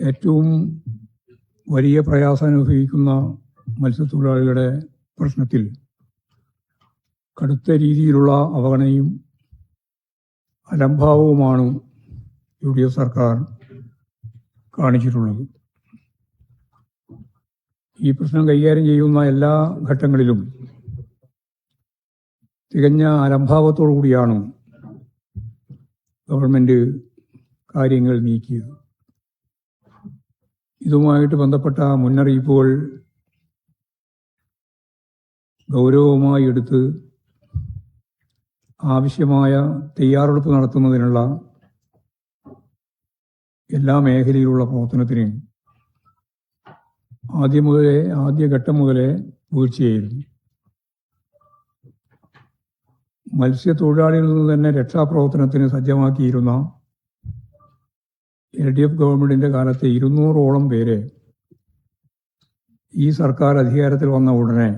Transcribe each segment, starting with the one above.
ഏറ്റവും വലിയ പ്രയാസം അനുഭവിക്കുന്ന മത്സ്യത്തൊഴിലാളികളുടെ പ്രശ്നത്തിൽ കടുത്ത രീതിയിലുള്ള അവഗണനയും അലംഭാവവുമാണ് UDF സർക്കാർ കാണിച്ചിട്ടുള്ളത്. ഈ പ്രശ്നം കൈകാര്യം ചെയ്യുന്ന എല്ലാ ഘട്ടങ്ങളിലും തികഞ്ഞ അലംഭാവത്തോടു കൂടിയാണ് ഗവൺമെന്റ് കാര്യങ്ങൾ നീക്കിയത്. ഇതുമായിട്ട് ബന്ധപ്പെട്ട മുന്നറിയിപ്പുകൾ ഗൗരവമായി എടുത്ത് ആവശ്യമായ തയ്യാറെടുപ്പ് നടത്തുന്നതിനുള്ള എല്ലാ മേഖലയിലുള്ള പ്രവർത്തനത്തിന് ആദ്യഘട്ടം മുതലേ വീഴ്ചയായിരുന്നു. മത്സ്യത്തൊഴിലാളികളിൽ നിന്ന് തന്നെ രക്ഷാപ്രവർത്തനത്തിന് സജ്ജമാക്കിയിരുന്ന LDF ഗവൺമെന്റിന്റെ കാലത്തെ 200ഓളം പേരെ ഈ സർക്കാർ അധികാരത്തിൽ വന്ന ഉടനെ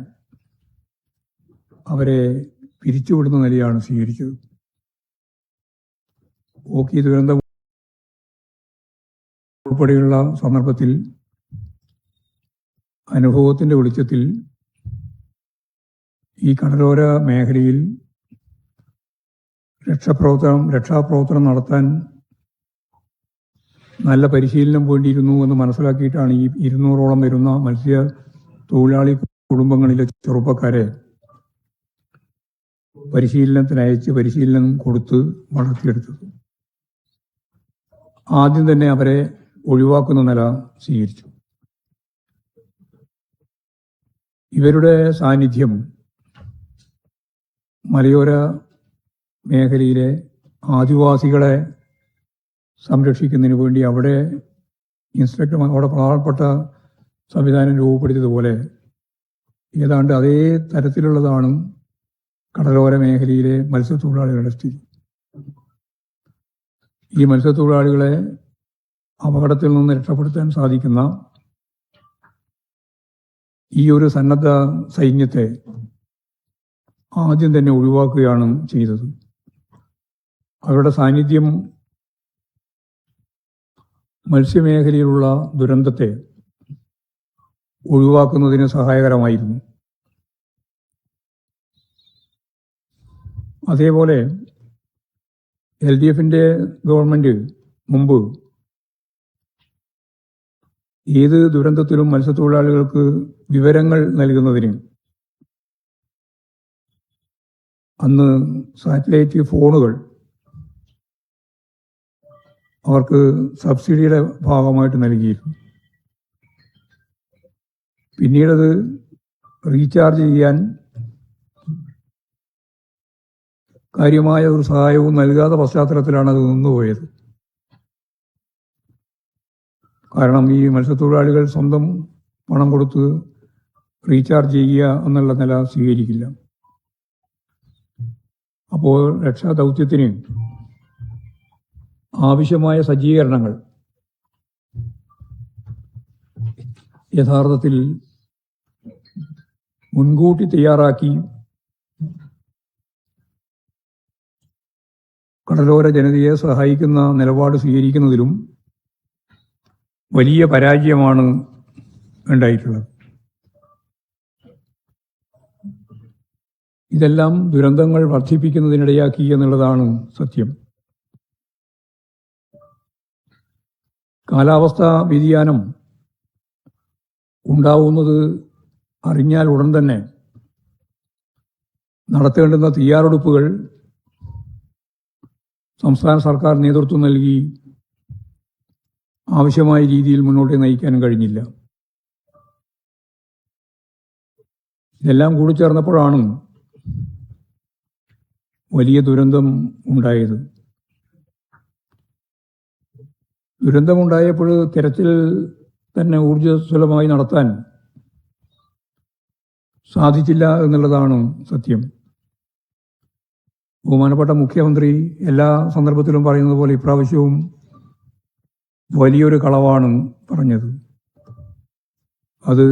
അവരെ പിരിച്ചുവിടുന്ന നിലയാണ് സ്വീകരിച്ചത്. ഓഖി ദുരന്തം ഉൾപ്പെടെയുള്ള സന്ദർഭത്തിൽ അനുഭവത്തിന്റെ വെളിച്ചത്തിൽ ഈ കടലോര മേഖലയിൽ രക്ഷാപ്രവർത്തനം നടത്താൻ നല്ല പരിശീലനം വേണ്ടിയിരുന്നു എന്ന് മനസ്സിലാക്കിയിട്ടാണ് ഈ 200ഓളം വരുന്ന മത്സ്യത്തൊഴിലാളി കുടുംബങ്ങളിലെ ചെറുപ്പക്കാരെ പരിശീലനം കൊടുത്ത് വളർത്തിയെടുത്തത്. ആദ്യം തന്നെ അവരെ ഒഴിവാക്കുന്ന നില സ്വീകരിച്ചു. ഇവരുടെ സാന്നിധ്യം മലയോര മേഖലയിലെ ആദിവാസികളെ സംരക്ഷിക്കുന്നതിന് വേണ്ടി അവിടെ പ്രധാനപ്പെട്ട സംവിധാനം രൂപപ്പെടുത്തിയതുപോലെ ഏതാണ്ട് അതേ തരത്തിലുള്ളതാണ് കടലോര മേഖലയിലെ മത്സ്യത്തൊഴിലാളികളുടെ സ്ഥിതി. ഈ മത്സ്യത്തൊഴിലാളികളെ അപകടത്തിൽ നിന്ന് രക്ഷപ്പെടുത്താൻ സാധിക്കുന്ന ഈ ഒരു സന്നദ്ധ സൈന്യത്തെ ആദ്യം തന്നെ ഒഴിവാക്കുകയാണ് ചെയ്തത്. അവരുടെ സാന്നിധ്യം മത്സ്യമേഖലയിലുള്ള ദുരന്തത്തെ ഒഴിവാക്കുന്നതിന് സഹായകരമായിരുന്നു. അതേപോലെ LDFന്റെ ഗവൺമെന്റ് മുമ്പ് ഏത് ദുരന്തത്തിലും മത്സ്യത്തൊഴിലാളികൾക്ക് വിവരങ്ങൾ നൽകുന്നതിന് അന്ന് സാറ്റലൈറ്റ് ഫോണുകൾ അവർക്ക് സബ്സിഡിയുടെ ഭാഗമായിട്ട് നൽകിയിരുന്നു. പിന്നീടത് റീചാർജ് ചെയ്യാൻ കാര്യമായ ഒരു സഹായവും നൽകാത്ത പശ്ചാത്തലത്തിലാണ് അത് നിന്നുപോയത്. കാരണം ഈ മത്സ്യത്തൊഴിലാളികൾ സ്വന്തം പണം കൊടുത്ത് റീചാർജ് ചെയ്യുക എന്നുള്ള നില സ്വീകരിക്കില്ല. അപ്പോൾ രക്ഷാദൗത്യത്തിന് ആവശ്യമായ സജ്ജീകരണങ്ങൾ യഥാർത്ഥത്തിൽ മുൻകൂട്ടി തയ്യാറാക്കി കടലോര ജനതയെ സഹായിക്കുന്ന നിലപാട് സ്വീകരിക്കുന്നതിലും വലിയ പരാജയമാണ് ഉണ്ടായിട്ടുള്ളത്. ഇതെല്ലാം ദുരന്തങ്ങൾ വർദ്ധിപ്പിക്കുന്നതിനിടയാക്കി എന്നുള്ളതാണ് സത്യം. കാലാവസ്ഥാ വ്യതിയാനം ഉണ്ടാവുന്നത് അറിഞ്ഞാൽ ഉടൻ തന്നെ നടത്തേണ്ടുന്ന തയ്യാറെടുപ്പുകൾ സംസ്ഥാന സർക്കാർ നേതൃത്വം നൽകി ആവശ്യമായ രീതിയിൽ മുന്നോട്ട് നയിക്കാൻ കഴിഞ്ഞില്ല. ഇതെല്ലാം കൂടി ചേർന്നപ്പോഴാണ് വലിയ ദുരന്തം ഉണ്ടായത്. ദുരന്തമുണ്ടായപ്പോൾ തെരച്ചിൽ തന്നെ ഊർജ്ജസ്വലമായി നടത്താൻ സാധിച്ചില്ല എന്നുള്ളതാണ് സത്യം. ബഹുമാനപ്പെട്ട മുഖ്യമന്ത്രി എല്ലാ സന്ദർഭത്തിലും പറയുന്നത് പോലെ ഇപ്രാവശ്യവും വലിയൊരു കളവാണ് പറഞ്ഞത്. അത്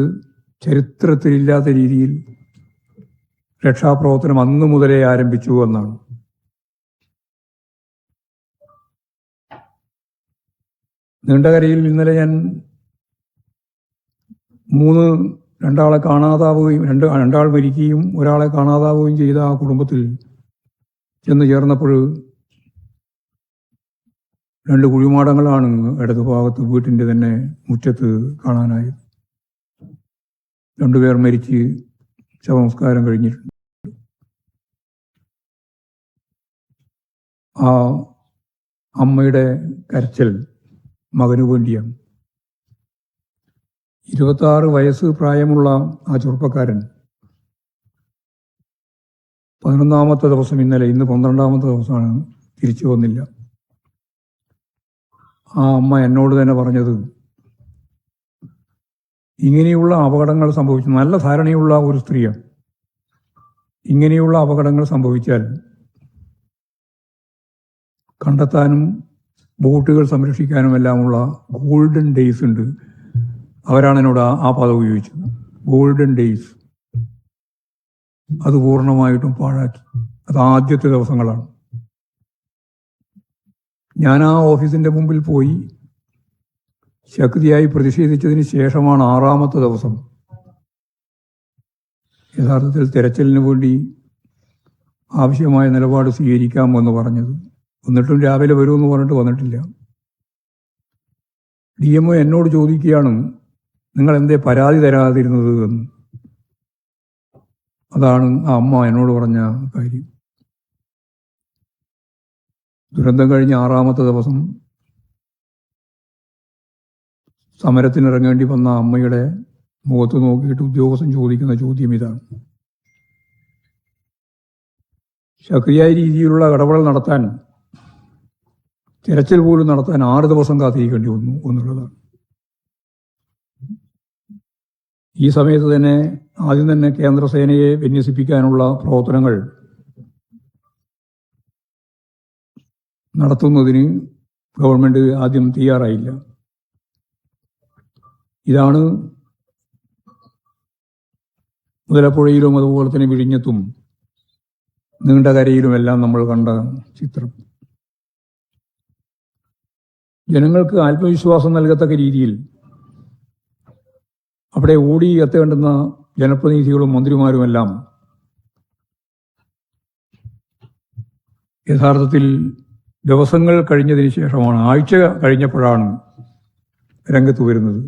ചരിത്രത്തിലില്ലാത്ത രീതിയിൽ രക്ഷാപ്രവർത്തനം അന്നു മുതലേ ആരംഭിച്ചു എന്നാണ്. നീണ്ടകരയിൽ ഇന്നലെ ഞാൻ രണ്ടാളെ കാണാതാവുകയും രണ്ടാൾ മരിക്കുകയും ഒരാളെ കാണാതാവുകയും ചെയ്ത ആ കുടുംബത്തിൽ ചെന്ന് ചേർന്നപ്പോൾ 2 കുഴിമാടങ്ങളാണ് ഇടതുഭാഗത്ത് വീട്ടിൻ്റെ തന്നെ മുറ്റത്ത് കാണാനായത്. 2 പേർ മരിച്ച് ശവസംസ്കാരം കഴിഞ്ഞിട്ടുണ്ട്. ആ അമ്മയുടെ കരച്ചിൽ മകനു വേണ്ടിയാണ്. 26 വയസ്സ് പ്രായമുള്ള ആ ചെറുപ്പക്കാരൻ 11ാമത്തെ ദിവസം ഇന്ന് 12ാമത്തെ ദിവസമാണ്, തിരിച്ചു വന്നില്ല. ആ അമ്മ എന്നോട് തന്നെ പറഞ്ഞത്, ഇങ്ങനെയുള്ള അപകടങ്ങൾ സംഭവിച്ചു, നല്ല ധാരണയുള്ള ഒരു സ്ത്രീയാണ്, ഇങ്ങനെയുള്ള അപകടങ്ങൾ സംഭവിച്ചാൽ കണ്ടെത്താനും ബോട്ടുകൾ സംരക്ഷിക്കാനും എല്ലാമുള്ള ഗോൾഡൻ ഡേയ്സ് ഉണ്ട്. അവരാണ് എന്നോട് ആ പദം ഉപയോഗിച്ചത്, ഗോൾഡൻ ഡേയ്സ്. അത് പൂർണ്ണമായിട്ടും പാഴാക്കി. അത് ആദ്യത്തെ ദിവസങ്ങളാണ്. ഞാൻ ആ ഓഫീസിന്റെ മുമ്പിൽ പോയി ശക്തിയായി പ്രതിഷേധിച്ചതിന് ശേഷമാണ് 6ാമത്തെ ദിവസം യഥാർത്ഥത്തിൽ തെരച്ചിലിന് വേണ്ടി ആവശ്യമായ നിലപാട് സ്വീകരിക്കാമെന്ന് പറഞ്ഞത്. എന്നിട്ടും രാവിലെ വരുമെന്ന് പറഞ്ഞിട്ട് വന്നിട്ടില്ല. DMO എന്നോട് ചോദിക്കുകയാണ്, നിങ്ങൾ എന്തേ പരാതി തരാതിരുന്നത് എന്ന്. അതാണ് ആ അമ്മ എന്നോട് പറഞ്ഞ കാര്യം. ദുരന്തം കഴിഞ്ഞ 6ാമത്തെ ദിവസം സമരത്തിനിറങ്ങേണ്ടി വന്ന അമ്മയുടെ മുഖത്ത് നോക്കിയിട്ട് ഉദ്യോഗസ്ഥൻ ചോദിക്കുന്ന ചോദ്യം ഇതാണ്: ശക്തിയായ രീതിയിലുള്ള ഇടപെടൽ നടത്താൻ, തിരച്ചിൽ പോലും നടത്താൻ 6 ദിവസം കാത്തിരിക്കേണ്ടി വന്നു എന്നുള്ളതാണ്. ഈ സമയത്ത് തന്നെ ആദ്യം തന്നെ കേന്ദ്രസേനയെ വിന്യസിപ്പിക്കാനുള്ള പ്രവർത്തനങ്ങൾ നടത്തുന്നതിന് ഗവൺമെന്റ് ആദ്യം തയ്യാറായില്ല. ഇതാണ് മുതലപ്പുഴയിലും അതുപോലെ തന്നെ വിഴിഞ്ഞത്തും നീണ്ടകരയിലുമെല്ലാം നമ്മൾ കണ്ട ചിത്രം. ജനങ്ങൾക്ക് ആത്മവിശ്വാസം നൽകത്തക്ക രീതിയിൽ അവിടെ ഓടി എത്തേണ്ടുന്ന ജനപ്രതിനിധികളും മന്ത്രിമാരുമെല്ലാം യഥാർത്ഥത്തിൽ ദിവസങ്ങൾ കഴിഞ്ഞതിന് ശേഷമാണ്, ആഴ്ച കഴിഞ്ഞപ്പോഴാണ് രംഗത്ത് വരുന്നത്.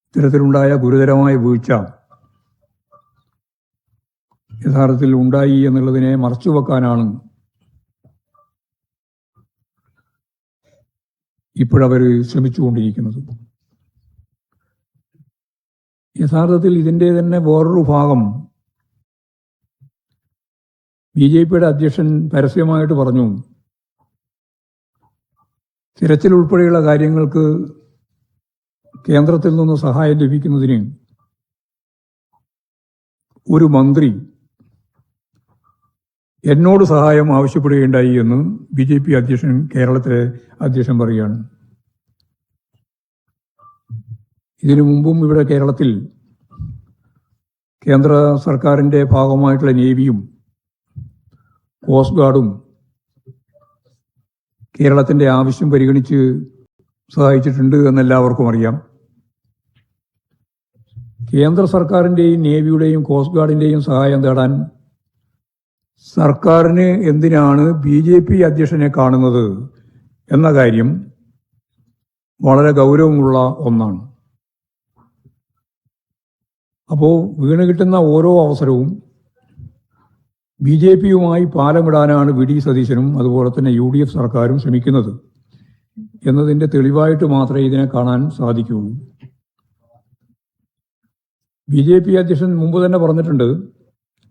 ഇത്തരത്തിലുണ്ടായ ഗുരുതരമായ വീഴ്ച യഥാർത്ഥത്തിൽ ഉണ്ടായി എന്നുള്ളതിനെ മറച്ചുവെക്കാനാണ് ഇപ്പോഴവർ ശ്രമിച്ചുകൊണ്ടിരിക്കുന്നത്. യഥാർത്ഥത്തിൽ ഇതിൻ്റെ തന്നെ വേറൊരു ഭാഗം BJPയുടെ അധ്യക്ഷൻ പരസ്യമായിട്ട് പറഞ്ഞു, തിരച്ചിൽ ഉൾപ്പെടെയുള്ള കാര്യങ്ങൾക്ക് കേന്ദ്രത്തിൽ നിന്ന് സഹായം ലഭിക്കുന്നതിന് ഒരു മന്ത്രി എന്നോട് സഹായം ആവശ്യപ്പെടുകയുണ്ടായി എന്ന് BJP അധ്യക്ഷൻ, കേരളത്തിലെ അധ്യക്ഷൻ പറയുകയാണ്. ഇതിനു മുമ്പും ഇവിടെ കേരളത്തിൽ കേന്ദ്ര സർക്കാരിൻ്റെ ഭാഗമായിട്ടുള്ള നേവിയും കോസ്റ്റ് ഗാർഡും കേരളത്തിൻ്റെ ആവശ്യം പരിഗണിച്ച് സഹായിച്ചിട്ടുണ്ട് എന്നെല്ലാവർക്കും അറിയാം. കേന്ദ്ര സർക്കാരിൻ്റെയും നേവിയുടെയും കോസ്റ്റ് ഗാർഡിൻ്റെയും സഹായം തേടാൻ സർക്കാരിന് എന്തിനാണ് BJP അധ്യക്ഷനെ കാണുന്നത് എന്ന കാര്യം വളരെ ഗൗരവമുള്ള ഒന്നാണ്. അപ്പോൾ വീണ് കിട്ടുന്ന ഓരോ അവസരവും BJPയുമായി പാലമിടാനാണ് VD സതീശനും അതുപോലെ തന്നെ UDF സർക്കാരും ശ്രമിക്കുന്നത് എന്നതിൻ്റെ തെളിവായിട്ട് മാത്രമേ ഇതിനെ കാണാൻ സാധിക്കുകയുള്ളൂ. BJP അധ്യക്ഷൻ മുമ്പ് തന്നെ പറഞ്ഞിട്ടുണ്ട്,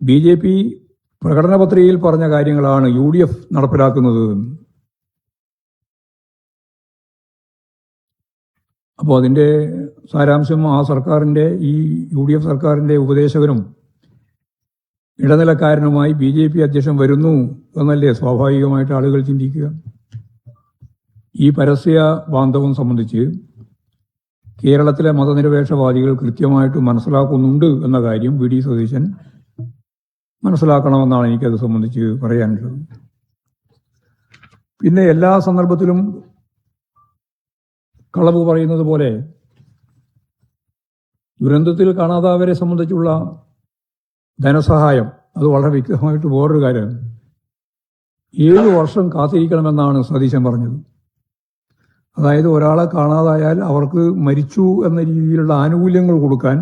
BJP പ്രകടന പത്രികയിൽ പറഞ്ഞ കാര്യങ്ങളാണ് UDF നടപ്പിലാക്കുന്നത്. അപ്പോൾ അതിൻ്റെ സാരാംശം ആ സർക്കാരിൻ്റെ, ഈ UDF സർക്കാരിൻ്റെ ഉപദേശകനും ഇടനിലക്കാരനുമായി BJP അധ്യക്ഷൻ വരുന്നു എന്നല്ലേ സ്വാഭാവികമായിട്ട് ആളുകൾ ചിന്തിക്കുക. ഈ പരസ്യ ബാന്ധവം സംബന്ധിച്ച് കേരളത്തിലെ മതനിരപേക്ഷവാദികൾ കൃത്യമായിട്ട് മനസ്സിലാക്കുന്നുണ്ട് എന്ന കാര്യം VD സതീശൻ മനസ്സിലാക്കണമെന്നാണ് എനിക്കത് സംബന്ധിച്ച് പറയാനുള്ളത്. പിന്നെ എല്ലാ സന്ദർഭത്തിലും കളവ് പറയുന്നത് പോലെ ദുരന്തത്തിൽ കാണാതായവരെ സംബന്ധിച്ചുള്ള ധനസഹായം അത് വളരെ വ്യക്തമായിട്ട് വേറൊരു കാര്യമാണ്. 7 വർഷം കാത്തിരിക്കണമെന്നാണ് സതീശൻ പറഞ്ഞത്. അതായത് ഒരാളെ കാണാതായാൽ അവർക്ക് മരിച്ചു എന്ന രീതിയിലുള്ള ആനുകൂല്യങ്ങൾ കൊടുക്കാൻ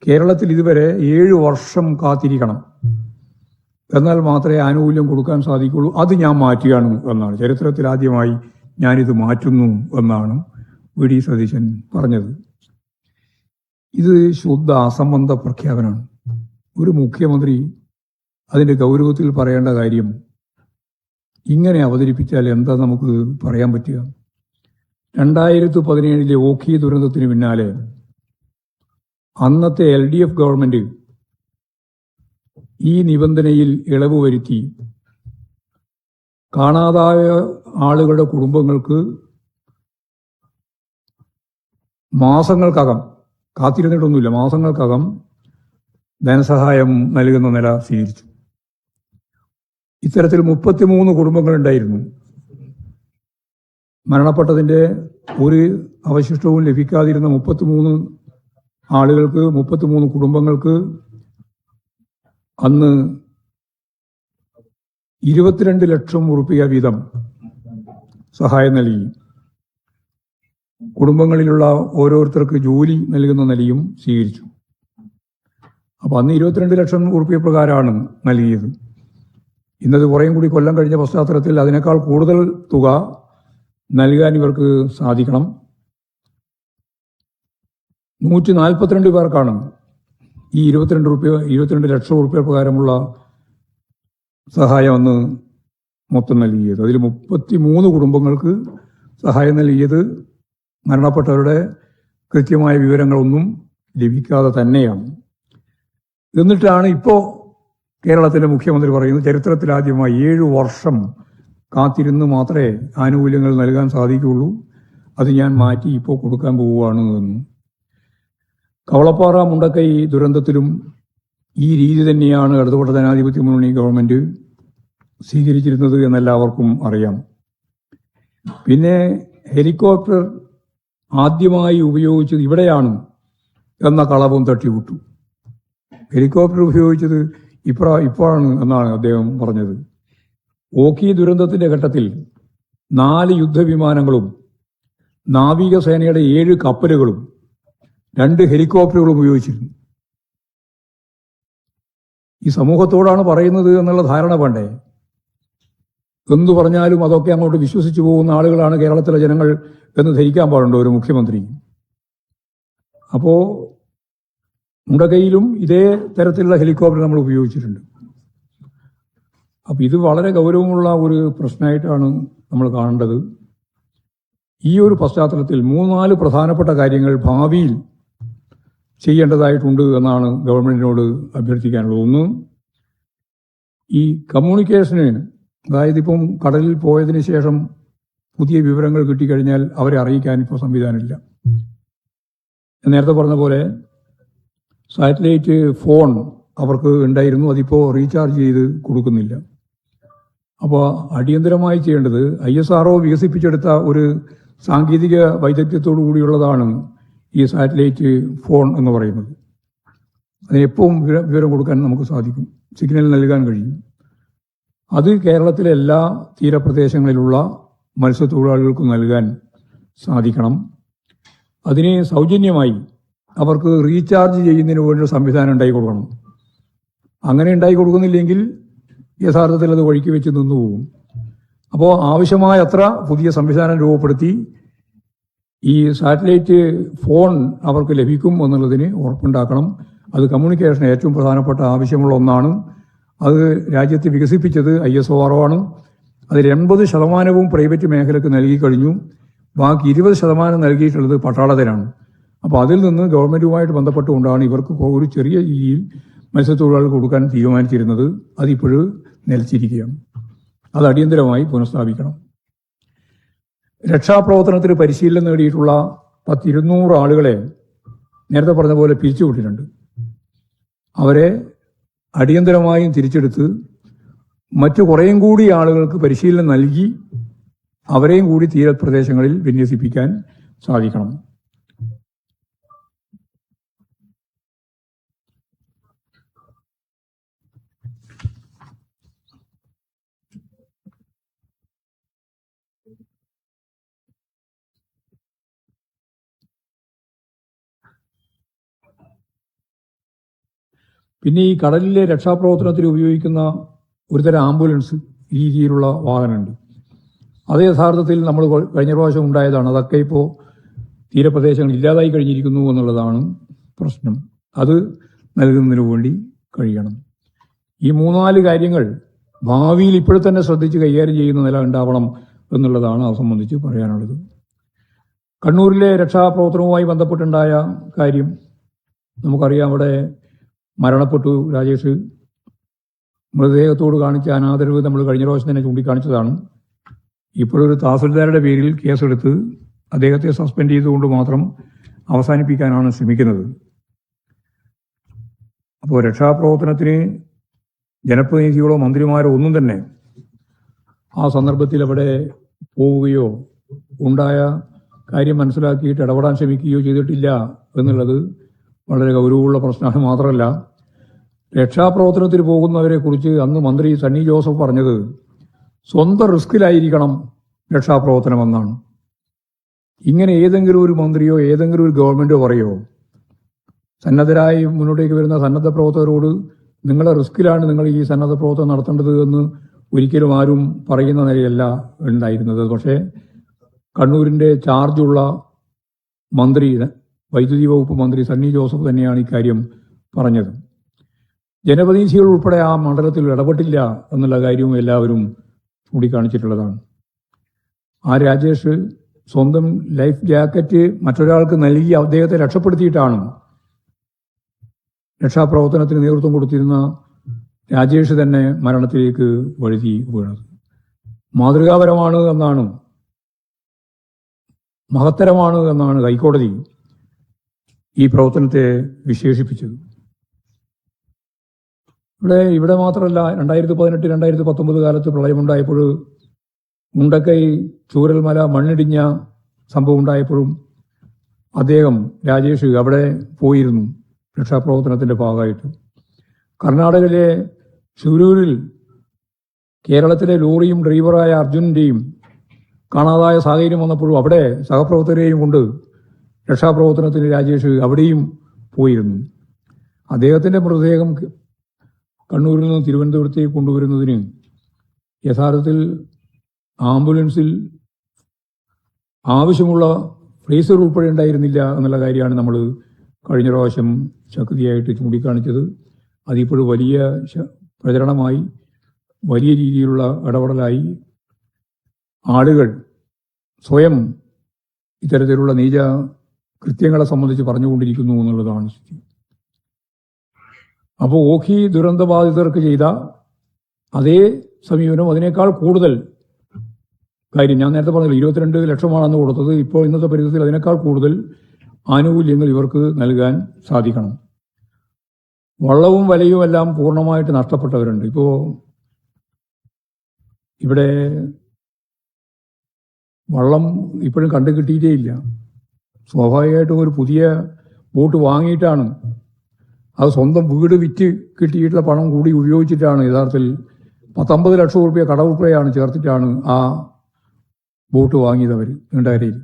കേരളത്തിൽ ഇതുവരെ 7 വർഷം കാത്തിരിക്കണം. എന്നാൽ മാത്രമേ ആനുകൂല്യം കൊടുക്കാൻ സാധിക്കുള്ളൂ. അത് ഞാൻ മാറ്റുകയാണ് എന്നാണ്, ചരിത്രത്തിൽ ആദ്യമായി ഞാനിത് മാറ്റുന്നു എന്നാണ് വി.ഡി. സതീശൻ പറഞ്ഞത്. ഇത് ശുദ്ധ അസംബന്ധ പ്രഖ്യാപനമാണ്. ഒരു മുഖ്യമന്ത്രി അതിന്റെ ഗൗരവത്തിൽ പറയേണ്ട കാര്യം ഇങ്ങനെ അവതരിപ്പിച്ചാൽ എന്താ നമുക്ക് പറയാൻ പറ്റുക? 2017 ഓഖി ദുരന്തത്തിന് പിന്നാലെ അന്നത്തെ LDF ഗവൺമെന്റ് ഈ നിബന്ധനയിൽ ഇളവ് വരുത്തി കാണാതായ ആളുകളുടെ കുടുംബങ്ങൾക്ക് മാസങ്ങൾക്കകം, കാത്തിരുന്നിട്ടൊന്നുമില്ല, മാസങ്ങൾക്കകം ധനസഹായം നൽകുന്ന നില സ്വീകരിച്ചു. ഇത്തരത്തിൽ 33 കുടുംബങ്ങളുണ്ടായിരുന്നു. മരണപ്പെട്ടതിന്റെ ഒരു അവശിഷ്ടവും ലഭിക്കാതിരുന്ന 33 ആളുകൾക്ക്, 33 കുടുംബങ്ങൾക്ക് അന്ന് 22 ലക്ഷം ഉറുപ്പിക വീതം സഹായം നൽകി. കുടുംബങ്ങളിലുള്ള ഓരോരുത്തർക്ക് ജോലി നൽകുന്ന നിലയും സ്വീകരിച്ചു. അപ്പൊ അന്ന് 22 ലക്ഷം ഉറുപ്പിക പ്രകാരമാണ് നൽകിയത്. ഇന്നത് കുറേയും കൂടി കൊല്ലം കഴിഞ്ഞ പശ്ചാത്തലത്തിൽ അതിനേക്കാൾ കൂടുതൽ തുക നൽകാൻ ഇവർക്ക് സാധിക്കണം. 142 പേർക്കാണ് ഈ 22 ലക്ഷം ഉറുപ്പിക പ്രകാരമുള്ള സഹായം അന്ന് മൊത്തം നൽകിയത്. അതിൽ 33 കുടുംബങ്ങൾക്ക് സഹായം നൽകിയത് മരണപ്പെട്ടവരുടെ കൃത്യമായ വിവരങ്ങളൊന്നും ലഭിക്കാതെ തന്നെയാണ്. എന്നിട്ടാണ് ഇപ്പോൾ കേരളത്തിലെ മുഖ്യമന്ത്രി പറയുന്നത് ചരിത്രത്തിലാദ്യമായി 7 വർഷം കാത്തിരുന്ന് മാത്രമേ ആനുകൂല്യങ്ങൾ നൽകാൻ സാധിക്കുകയുള്ളൂ, അത് ഞാൻ മാറ്റി ഇപ്പോൾ കൊടുക്കാൻ പോവുകയാണ് എന്ന്. കവളപ്പാറ മുണ്ടക്കൈ ദുരന്തത്തിലും ഈ രീതി തന്നെയാണ് ഇടതുപക്ഷ ജനാധിപത്യ മുന്നണി ഗവൺമെന്റ് സ്വീകരിച്ചിരുന്നത് എന്നെല്ലാവർക്കും അറിയാം. പിന്നെ ഹെലികോപ്റ്റർ ആദ്യമായി ഉപയോഗിച്ചത് ഇവിടെയാണ് എന്ന കളവും തട്ടിവിട്ടു. ഹെലികോപ്റ്റർ ഉപയോഗിച്ചത് ഇപ്പോഴാണ് എന്നാണ് അദ്ദേഹം പറഞ്ഞത്. ഓഖി ദുരന്തത്തിന്റെ ഘട്ടത്തിൽ 4 യുദ്ധവിമാനങ്ങളും നാവികസേനയുടെ 7 കപ്പലുകളും 2 ഹെലികോപ്റ്ററുകളും ഉപയോഗിച്ചിരുന്നു. ഈ സമൂഹത്തോടാണ് പറയുന്നത് എന്നുള്ള ധാരണ വേണ്ടേ? എന്തു പറഞ്ഞാലും അതൊക്കെ അങ്ങോട്ട് വിശ്വസിച്ചു പോകുന്ന ആളുകളാണ് കേരളത്തിലെ ജനങ്ങൾ എന്ന് ധരിക്കാൻ പാടുണ്ടോ ഒരു മുഖ്യമന്ത്രി? അപ്പോ മുണ്ടക്കൈയിലും ഇതേ തരത്തിലുള്ള ഹെലികോപ്റ്റർ നമ്മൾ ഉപയോഗിച്ചിട്ടുണ്ട്. അപ്പൊ ഇത് വളരെ ഗൗരവമുള്ള ഒരു പ്രശ്നമായിട്ടാണ് നമ്മൾ കാണേണ്ടത്. ഈ ഒരു പശ്ചാത്തലത്തിൽ 3-4 പ്രധാനപ്പെട്ട കാര്യങ്ങൾ ഭാവിയിൽ ചെയ്യേണ്ടതായിട്ടുണ്ട് എന്നാണ് ഗവൺമെന്റിനോട് അഭ്യർത്ഥിക്കാനുള്ളത്. ഒന്ന്, ഈ കമ്മ്യൂണിക്കേഷന്, അതായത് ഇപ്പം കടലിൽ പോയതിന് ശേഷം പുതിയ വിവരങ്ങൾ കിട്ടിക്കഴിഞ്ഞാൽ അവരെ അറിയിക്കാൻ ഇപ്പോൾ സംവിധാനമില്ല. നേരത്തെ പറഞ്ഞ പോലെ സാറ്റലൈറ്റ് ഫോൺ അവർക്ക് ഉണ്ടായിരുന്നു, അതിപ്പോൾ റീചാർജ് ചെയ്ത് കൊടുക്കുന്നില്ല. അപ്പോൾ അടിയന്തരമായി ചെയ്യേണ്ടത് ISRO വികസിപ്പിച്ചെടുത്ത ഒരു സാങ്കേതിക വൈദഗ്ധ്യത്തോടു കൂടിയുള്ളതാണ് ഈ സാറ്റലൈറ്റ് ഫോൺ എന്ന് പറയുന്നത്. അതിന് എപ്പോഴും വിവരം കൊടുക്കാൻ നമുക്ക് സാധിക്കും, സിഗ്നൽ നൽകാൻ കഴിയും. അത് കേരളത്തിലെ എല്ലാ തീരപ്രദേശങ്ങളിലുള്ള മത്സ്യത്തൊഴിലാളികൾക്കും നൽകാൻ സാധിക്കണം. അതിന് സൗജന്യമായി അവർക്ക് റീചാർജ് ചെയ്യുന്നതിന് വേണ്ടി സംവിധാനം ഉണ്ടായി കൊടുക്കണം. അങ്ങനെ ഉണ്ടായി കൊടുക്കുന്നില്ലെങ്കിൽ യഥാർത്ഥത്തിൽ അത് വഴിക്ക് വെച്ച് നിന്നുപോകും. അപ്പോൾ ആവശ്യമായ അത്ര പുതിയ സംവിധാനം രൂപപ്പെടുത്തി ഈ സാറ്റലൈറ്റ് ഫോൺ അവർക്ക് ലഭിക്കും എന്നുള്ളതിന് ഉറപ്പുണ്ടാക്കണം. അത് കമ്മ്യൂണിക്കേഷൻ ഏറ്റവും പ്രധാനപ്പെട്ട ആവശ്യമുള്ള ഒന്നാണ്. അത് രാജ്യത്ത് വികസിപ്പിച്ചത് ISRO ആണ്. അതിൽ 80% പ്രൈവറ്റ് മേഖലക്ക് നൽകി കഴിഞ്ഞു. ബാക്കി 20% നൽകിയിട്ടുള്ളത് പട്ടാളത്തിനാണ്. അപ്പോൾ അതിൽ നിന്ന് ഗവൺമെന്റുമായിട്ട് ബന്ധപ്പെട്ടുകൊണ്ടാണ് ഇവർക്ക് ഒരു ചെറിയ രീതിയിൽ മത്സ്യത്തൊഴിലാളികൾ കൊടുക്കാൻ തീരുമാനിച്ചിരുന്നത്. അതിപ്പോഴും നിലച്ചിരിക്കുകയാണ്. അത് അടിയന്തരമായി പുനഃസ്ഥാപിക്കണം. രക്ഷാപ്രവർത്തനത്തിന് പരിശീലനം നേടിയിട്ടുള്ള 200 ആളുകളെ നേരത്തെ പറഞ്ഞ പോലെ പിരിച്ചുവിട്ടിട്ടുണ്ട്. അവരെ അടിയന്തരമായും തിരിച്ചെടുത്ത് മറ്റു കുറേയും കൂടി ആളുകൾക്ക് പരിശീലനം നൽകി അവരെയും കൂടി തീരപ്രദേശങ്ങളിൽ വിന്യസിപ്പിക്കാൻ സാധിക്കണം. പിന്നെ ഈ കടലിലെ രക്ഷാപ്രവർത്തനത്തിന് ഉപയോഗിക്കുന്ന ഒരുതരം ആംബുലൻസ് രീതിയിലുള്ള വാഹനമുണ്ട്. അത് യഥാർത്ഥത്തിൽ നമ്മൾ കഴിഞ്ഞ പ്രാവശ്യം ഉണ്ടായതാണ്. അതൊക്കെ ഇപ്പോൾ തീരപ്രദേശങ്ങൾ ഇല്ലാതായി കഴിഞ്ഞിരിക്കുന്നു എന്നുള്ളതാണ് പ്രശ്നം. അത് നൽകുന്നതിന് വേണ്ടി കഴിയണം. ഈ 3-4 കാര്യങ്ങൾ ഭാവിയിൽ ഇപ്പോഴത്തന്നെ ശ്രദ്ധിച്ച് കൈകാര്യം ചെയ്യുന്ന നില ഉണ്ടാവണം എന്നുള്ളതാണ് അത് സംബന്ധിച്ച് പറയാനുള്ളത്. കണ്ണൂരിലെ രക്ഷാപ്രവർത്തനവുമായി ബന്ധപ്പെട്ടുണ്ടായ കാര്യം നമുക്കറിയാം. അവിടെ മരണപ്പെട്ടു രാജേഷ്. മൃതദേഹത്തോട് കാണിച്ച അനാദരവ് നമ്മൾ കഴിഞ്ഞ പ്രാവശ്യം തന്നെ ചൂണ്ടിക്കാണിച്ചതാണ്. ഇപ്പോഴൊരു തഹസിൽദാരുടെ പേരിൽ കേസെടുത്ത് അദ്ദേഹത്തെ സസ്പെൻഡ് ചെയ്തുകൊണ്ട് മാത്രം അവസാനിപ്പിക്കാനാണ് ശ്രമിക്കുന്നത്. അപ്പോൾ രക്ഷാപ്രവർത്തനത്തിന് ജനപ്രതിനിധികളോ മന്ത്രിമാരോ ഒന്നും തന്നെ ആ സന്ദർഭത്തിൽ അവിടെ പോവുകയോ ഉണ്ടായ കാര്യം മനസ്സിലാക്കിയിട്ട് ഇടപെടാൻ ശ്രമിക്കുകയോ ചെയ്തിട്ടില്ല എന്നുള്ളത് വളരെ ഗൗരവമുള്ള പ്രശ്നമാണ്. മാത്രമല്ല, രക്ഷാപ്രവർത്തനത്തിന് പോകുന്നവരെ കുറിച്ച് അന്ന് മന്ത്രി സണ്ണി ജോസഫ് പറഞ്ഞത് സ്വന്തം റിസ്കിലായിരിക്കണം രക്ഷാപ്രവർത്തനമെന്നാണ്. ഇങ്ങനെ ഏതെങ്കിലും ഒരു മന്ത്രിയോ ഏതെങ്കിലും ഒരു ഗവൺമെന്റോ പറയോ സന്നദ്ധരായി മുന്നോട്ടേക്ക് വരുന്ന സന്നദ്ധ പ്രവർത്തകരോട് നിങ്ങളുടെ റിസ്കിലാണ് നിങ്ങൾ ഈ സന്നദ്ധ പ്രവർത്തനം നടത്തേണ്ടത് എന്ന് ഒരിക്കലും ആരും പറയുന്ന നിലയല്ല ഉണ്ടായിരുന്നത്. പക്ഷേ കണ്ണൂരിന്റെ ചാർജുള്ള മന്ത്രി, വൈദ്യുതി വകുപ്പ് മന്ത്രി സണ്ണി ജോസഫ് തന്നെയാണ് ഇക്കാര്യം പറഞ്ഞത്. ജനപ്രതിനിധികൾ ഉൾപ്പെടെ ആ മണ്ഡലത്തിൽ ഇടപെട്ടില്ല എന്നുള്ള കാര്യവും എല്ലാവരും ചൂണ്ടിക്കാണിച്ചിട്ടുള്ളതാണ്. ആ രാജേഷ് സ്വന്തം ലൈഫ് ജാക്കറ്റ് മറ്റൊരാൾക്ക് നൽകി അദ്ദേഹത്തെ രക്ഷപ്പെടുത്തിയിട്ടാണ് രക്ഷാപ്രവർത്തനത്തിന് നേതൃത്വം കൊടുത്തിരുന്ന രാജേഷ് തന്നെ മരണത്തിലേക്ക് വഴുതി വീണത്. മാതൃകാപരമാണ് എന്നാണ്, മഹത്തരമാണ് എന്നാണ് ഹൈക്കോടതി ഈ പ്രവർത്തനത്തെ വിശേഷിപ്പിച്ചത്. ഇവിടെ മാത്രമല്ല, 2018-2019 കാലത്ത് പ്രളയമുണ്ടായപ്പോൾ മുണ്ടക്കൈ ചൂരൽമല മണ്ണിടിഞ്ഞ സംഭവം ഉണ്ടായപ്പോഴും അദ്ദേഹം രാജേഷ് അവിടെ പോയിരുന്നു രക്ഷാപ്രവർത്തനത്തിന്റെ ഭാഗമായിട്ട്. കർണാടകയിലെ ഷുരൂരിൽ കേരളത്തിലെ ലോറിയും ഡ്രൈവറായ അർജുനന്റെയും കാണാതായ സാഹചര്യം വന്നപ്പോഴും അവിടെ സഹപ്രവർത്തകരെയും കൊണ്ട് രക്ഷാപ്രവർത്തനത്തിന് രാജേഷ് അവിടെയും പോയിരുന്നു. അദ്ദേഹത്തിന്റെ മൃതദേഹം കണ്ണൂരിൽ നിന്ന് തിരുവനന്തപുരത്തേക്ക് കൊണ്ടുവരുന്നതിന് യഥാർത്ഥത്തിൽ ആംബുലൻസിൽ ആവശ്യമുള്ള ഫ്രീസർ ഉൾപ്പെടെ ഉണ്ടായിരുന്നില്ല എന്നുള്ള കാര്യമാണ് നമ്മൾ കഴിഞ്ഞ പ്രാവശ്യം ശക്തിയായിട്ട് ചൂണ്ടിക്കാണിച്ചത്. അതിപ്പോഴും വലിയ പ്രചരണമായി, വലിയ രീതിയിലുള്ള ഇടപെടലായി ആളുകൾ സ്വയം ഇത്തരത്തിലുള്ള നീച കൃത്യങ്ങളെ സംബന്ധിച്ച് പറഞ്ഞുകൊണ്ടിരിക്കുന്നു എന്നുള്ളതാണ് സ്ഥിതി. അപ്പോൾ ഓഖി ദുരന്തബാധിതർക്ക് ചെയ്ത അതേ സമീപനം, അതിനേക്കാൾ കൂടുതൽ കാര്യം ഞാൻ നേരത്തെ പറഞ്ഞില്ല, 22 ലക്ഷമാണെന്ന് കൊടുത്തത്. ഇപ്പോൾ ഇന്നത്തെ പരിസ്ഥിതിയിൽ അതിനേക്കാൾ കൂടുതൽ ആനുകൂല്യങ്ങൾ ഇവർക്ക് നൽകാൻ സാധിക്കണം. വള്ളവും വലയും എല്ലാം പൂർണ്ണമായിട്ട് നഷ്ടപ്പെട്ടവരുണ്ട്. ഇപ്പോൾ ഇവിടെ വള്ളം ഇപ്പോഴും കണ്ടു കിട്ടിയിട്ടേ ഇല്ല. സ്വാഭാവികമായിട്ടും ഒരു പുതിയ ബോട്ട് വാങ്ങിയിട്ടാണ്, അത് സ്വന്തം വീട് വിറ്റ് കിട്ടിയിട്ടുള്ള പണം കൂടി ഉപയോഗിച്ചിട്ടാണ് യഥാർത്ഥത്തിൽ 19 ലക്ഷം രൂപ കടവുൾപ്പെടെയാണ് ചേർത്തിട്ടാണ് ആ ബോട്ട് വാങ്ങിയതവർ നീണ്ടകരയിൽ.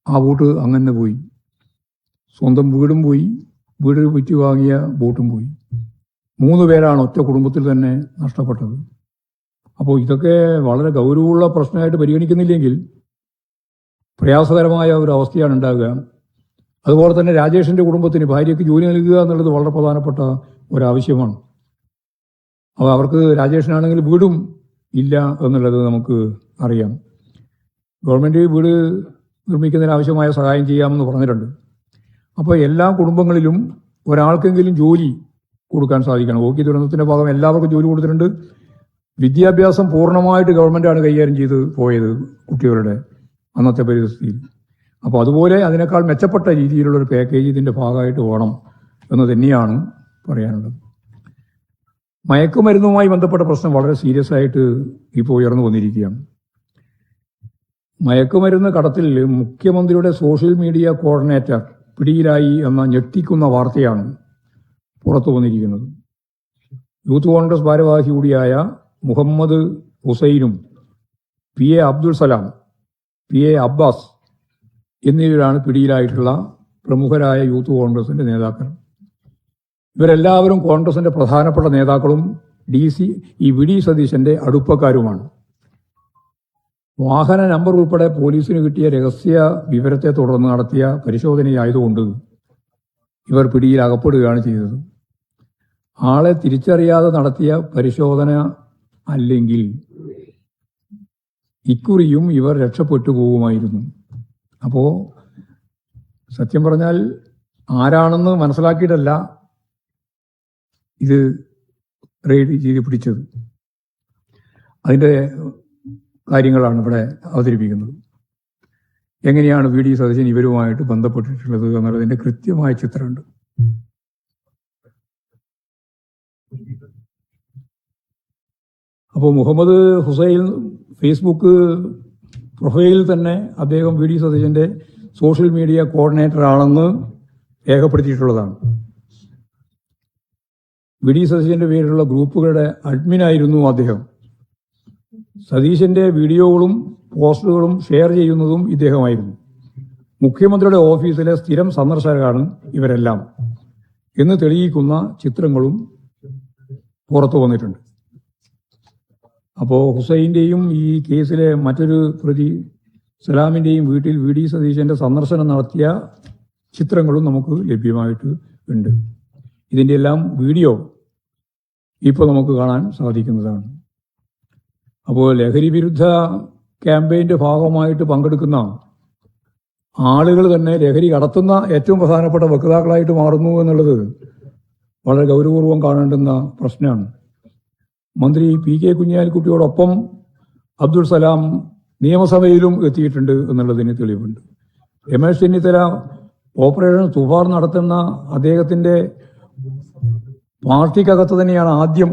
ആ ബോട്ട് അങ്ങനെ പോയി, സ്വന്തം വീടും പോയി, വീട് വിറ്റ് വാങ്ങിയ ബോട്ടും പോയി. 3 പേരാണ് ഒറ്റ കുടുംബത്തിൽ തന്നെ നഷ്ടപ്പെട്ടത്. അപ്പോൾ ഇതൊക്കെ വളരെ ഗൗരവമുള്ള പ്രശ്നമായിട്ട് പരിഗണിക്കുന്നില്ലെങ്കിൽ പ്രയാസകരമായ ഒരു അവസ്ഥയാണ് ഉണ്ടാകുക. അതുപോലെ തന്നെ രാജേഷിന്റെ കുടുംബത്തിന്, ഭാര്യയ്ക്ക് ജോലി നൽകുക എന്നുള്ളത് വളരെ പ്രധാനപ്പെട്ട ഒരാവശ്യമാണ്. അപ്പോൾ അവർക്ക് രാജേഷിനാണെങ്കിൽ വീടും ഇല്ല എന്നുള്ളത് നമുക്ക് അറിയാം. ഗവൺമെന്റ് വീട് നിർമ്മിക്കുന്നതിന് ആവശ്യമായ സഹായം ചെയ്യാമെന്ന് പറഞ്ഞിട്ടുണ്ട്. അപ്പോൾ എല്ലാ കുടുംബങ്ങളിലും ഒരാൾക്കെങ്കിലും ജോലി കൊടുക്കാൻ സാധിക്കണം. ഓഖി ദുരന്തത്തിന്റെ ഭാഗം എല്ലാവർക്കും ജോലി കൊടുത്തിട്ടുണ്ട്. വിദ്യാഭ്യാസം പൂർണ്ണമായിട്ട് ഗവൺമെന്റാണ് കൈകാര്യം ചെയ്ത് പോയത് കുട്ടികളുടെ അന്നത്തെ പരിസ്ഥിതിയിൽ. അപ്പോൾ അതുപോലെ അതിനേക്കാൾ മെച്ചപ്പെട്ട രീതിയിലുള്ള ഒരു പാക്കേജ് ഇതിന്റെ ഭാഗമായിട്ട് വേണം എന്ന് തന്നെയാണ് പറയാനുള്ളത്. മയക്കുമരുന്നുമായി ബന്ധപ്പെട്ട പ്രശ്നം വളരെ സീരിയസ് ആയിട്ട് ഇപ്പോൾ ഉയർന്നു വന്നിരിക്കുകയാണ്. മയക്കുമരുന്ന് കടത്തിൽ മുഖ്യമന്ത്രിയുടെ സോഷ്യൽ മീഡിയ കോർഡിനേറ്റർ പിടിയിലായി എന്ന ഞെട്ടിക്കുന്ന വാർത്തയാണ് പുറത്തു വന്നിരിക്കുന്നത്. യൂത്ത് കോൺഗ്രസ് ഭാരവാഹി കൂടിയായ മുഹമ്മദ് ഹുസൈനും P A Abdul Salam, P A Abbas എന്നിവരാണ് പിടിയിലായിട്ടുള്ള പ്രമുഖരായ യൂത്ത് കോൺഗ്രസിന്റെ നേതാക്കൾ. ഇവരെല്ലാവരും കോൺഗ്രസിന്റെ പ്രധാനപ്പെട്ട നേതാക്കളും ഈ വി ഡി സതീശന്റെ അടുപ്പക്കാരുമാണ്. വാഹന നമ്പർ ഉൾപ്പെടെ പോലീസിന് കിട്ടിയ രഹസ്യ വിവരത്തെ തുടർന്ന് നടത്തിയ പരിശോധനയായതുകൊണ്ട് ഇവർ പിടിയിൽ അകപ്പെടുകയാണ് ചെയ്തത്. ആളെ തിരിച്ചറിയാതെ നടത്തിയ പരിശോധന അല്ലെങ്കിൽ ഇക്കുറിയും ഇവർ രക്ഷപ്പെട്ടു പോകുമായിരുന്നു. അപ്പോൾ സത്യം പറഞ്ഞാൽ ആരാണെന്ന് മനസ്സിലാക്കിയിട്ടല്ല ഇത് റെയ്ഡ് ചെയ്ത് പിടിച്ചത്. അതിൻ്റെ കാര്യങ്ങളാണ് ഇവിടെ അവതരിപ്പിക്കുന്നത്. എങ്ങനെയാണ് വി ഡി സതീശൻ ഇവരുമായിട്ട് ബന്ധപ്പെട്ടിട്ടുള്ളത് എന്നുള്ളതിൻ്റെ കൃത്യമായ ചിത്രമുണ്ട്. അപ്പോൾ മുഹമ്മദ് ഹുസൈൻ ഫേസ്ബുക്ക് പ്രൊഫൈലിൽ തന്നെ അദ്ദേഹം വി ഡി സതീശന്റെ സോഷ്യൽ മീഡിയ കോർഡിനേറ്റർ ആണെന്ന് രേഖപ്പെടുത്തിയിട്ടുള്ളതാണ്. വി ഡി സതീശന്റെ പേരിലുള്ള ഗ്രൂപ്പുകളുടെ അഡ്മിനായിരുന്നു അദ്ദേഹം. സതീശന്റെ വീഡിയോകളും പോസ്റ്ററുകളും ഷെയർ ചെയ്യുന്നതും ഇദ്ദേഹമായിരുന്നു. മുഖ്യമന്ത്രിയുടെ ഓഫീസിലെ സ്ഥിരം സന്ദർശകരാണ് ഇവരെല്ലാം എന്ന് തെളിയിക്കുന്ന ചിത്രങ്ങളും പുറത്തു വന്നിട്ടുണ്ട്. അപ്പോൾ ഹുസൈന്റെയും ഈ കേസിലെ മറ്റൊരു പ്രതി സലാമിന്റെയും വീട്ടിൽ വി ഡി സതീശന്റെ സന്ദർശനം നടത്തിയ ചിത്രങ്ങളും നമുക്ക് ലഭ്യമായിട്ട് ഉണ്ട്. ഇതിൻ്റെ എല്ലാം വീഡിയോ ഇപ്പോൾ നമുക്ക് കാണാൻ സാധിക്കുന്നതാണ്. അപ്പോൾ ലഹരി വിരുദ്ധ ക്യാമ്പയിൻ്റെ ഭാഗമായിട്ട് പങ്കെടുക്കുന്ന ആളുകൾ തന്നെ ലഹരി കടത്തുന്ന ഏറ്റവും പ്രധാനപ്പെട്ട വക്താക്കളായിട്ട് മാറുന്നു എന്നുള്ളത് വളരെ ഗൗരവപൂർവ്വം കാണേണ്ടുന്ന പ്രശ്നമാണ്. മന്ത്രി പി കെ കുഞ്ഞാലിക്കുട്ടിയോടൊപ്പം അബ്ദുൾ സലാം നിയമസഭയിലും എത്തിയിട്ടുണ്ട് എന്നുള്ളതിന് തെളിവുണ്ട്. രമേശ് ചെന്നിത്തല ഓപ്പറേഷൻ തുഫാർ നടത്തുന്ന അദ്ദേഹത്തിന്റെ പാർട്ടിക്കകത്ത് തന്നെയാണ് ആദ്യം